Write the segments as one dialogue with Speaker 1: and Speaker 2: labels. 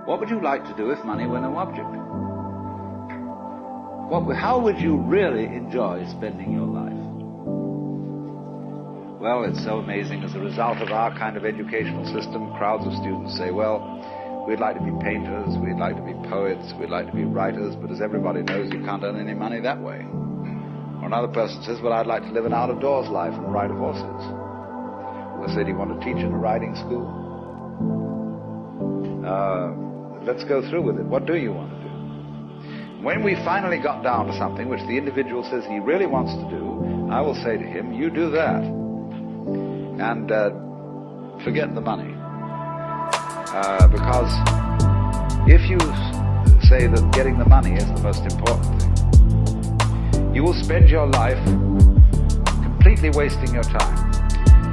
Speaker 1: What would you like to do if money were no object? How would you really enjoy spending your life? Well, it's so amazing. As a result of our kind of educational system, crowds of students say, well, we'd like to be painters, we'd like to be poets, we'd like to be writers, but as everybody knows, you can't earn any money that way. Or another person says, well, I'd like to live an out-of-doors life and ride horses. Well, they say, do you want to teach in a riding school? Let's go through with it. What do you want to do? When we finally got down to something which the individual says he really wants to do, I will say to him, you do that. And forget the money. Because if you say that getting the money is the most important thing, you will spend your life completely wasting your time.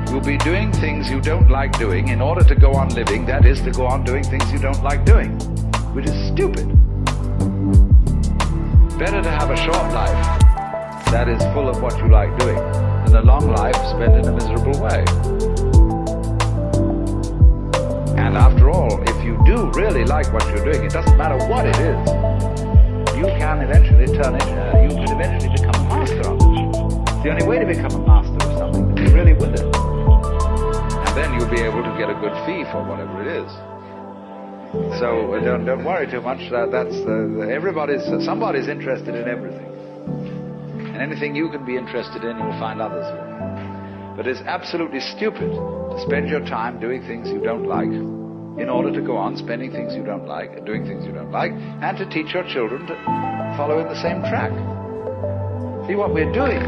Speaker 1: You'll be doing things you don't like doing in order to go on living, that is, to go on doing things you don't like doing, which is stupid. Better to have a short life that is full of what you like doing than a long life spent in a miserable way. And after all, if you do really like what you're doing, it doesn't matter what it is, you can eventually turn it, you can eventually become a master of it. The only way to become a master of something is to be really with it. And then you'll be able to get a good fee for whatever it is. So don't worry too much. Somebody's interested in everything. And anything you can be interested in, you'll find others will. But it's absolutely stupid to spend your time doing things you don't like in order to go on spending things you don't like and doing things you don't like, and to teach your children to follow in the same track. See, what we're doing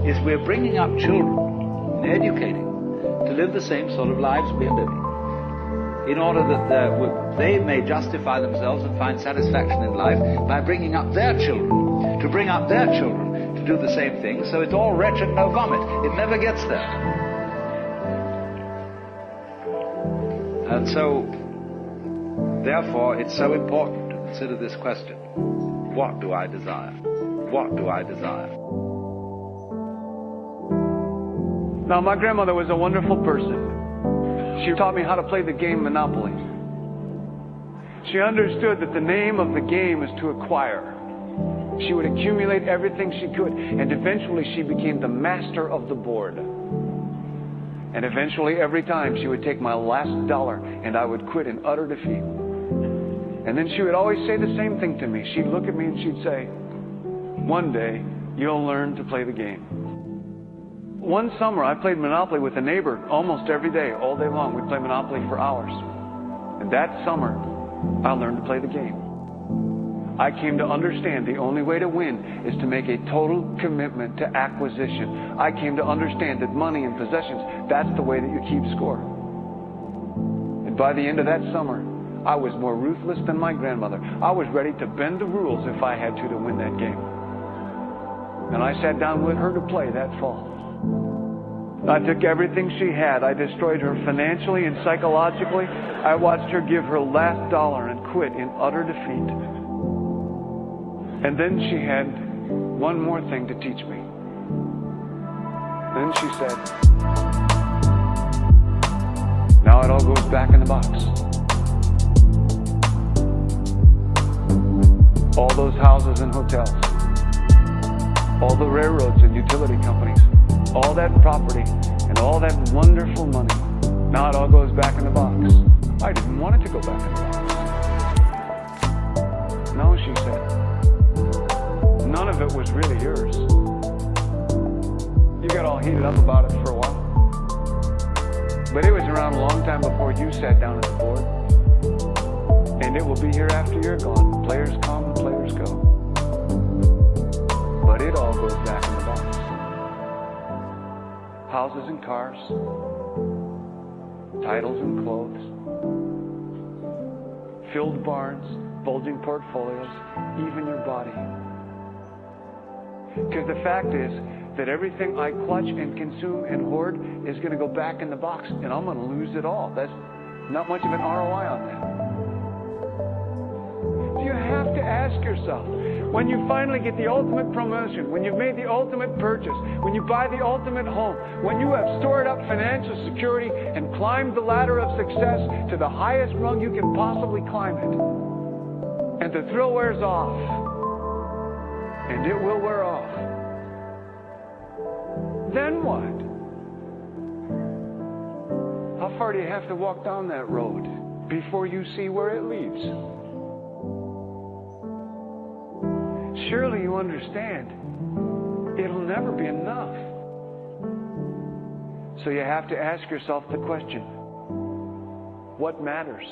Speaker 1: is we're bringing up children and educating to live the same sort of lives we're living, in order that they may justify themselves and find satisfaction in life by bringing up their children, to bring up their children to do the same thing, so it's all wretched, no vomit. It never gets there. And so, therefore, it's so important to consider this question. What do I desire? What do I desire?
Speaker 2: Now, my grandmother was a wonderful person. She taught me how to play the game Monopoly. She understood that the name of the game is to acquire. She would accumulate everything she could, and eventually she became the master of the board. And eventually, every time, she would take my last dollar, and I would quit in utter defeat. And then she would always say the same thing to me. She'd look at me and she'd say, one day, you'll learn to play the game. One summer, I played Monopoly with a neighbor almost every day, all day long. We'd play Monopoly for hours. And that summer, I learned to play the game. I came to understand the only way to win is to make a total commitment to acquisition. I came to understand that money and possessions, that's the way that you keep score. And by the end of that summer, I was more ruthless than my grandmother. I was ready to bend the rules if I had to win that game. And I sat down with her to play that fall. I took everything she had. I destroyed her financially and psychologically. I watched her give her last dollar and quit in utter defeat. And then she had one more thing to teach me. Then she said, now it all goes back in the box. All those houses and hotels, all the railroads and utility companies, all that property and all that wonderful money, now it all goes back in the box. I didn't want it to go back in the box. No, she said, none of it was really yours. You got all heated up about it for a while. But it was around a long time before you sat down at the board. And it will be here after you're gone. Players come, players go. But it all goes back in the box. Houses and cars, titles and clothes, filled barns, bulging portfolios, even your body. Because the fact is that everything I clutch and consume and hoard is going to go back in the box, and I'm going to lose it all. That's not much of an ROI on that. You have to ask yourself, when you finally get the ultimate promotion, when you've made the ultimate purchase, when you buy the ultimate home, when you have stored up financial security and climbed the ladder of success to the highest rung you can possibly climb it, and the thrill wears off, and it will wear off, then what? How far do you have to walk down that road before you see where it leads? Surely you understand, it'll never be enough. So you have to ask yourself the question, what matters?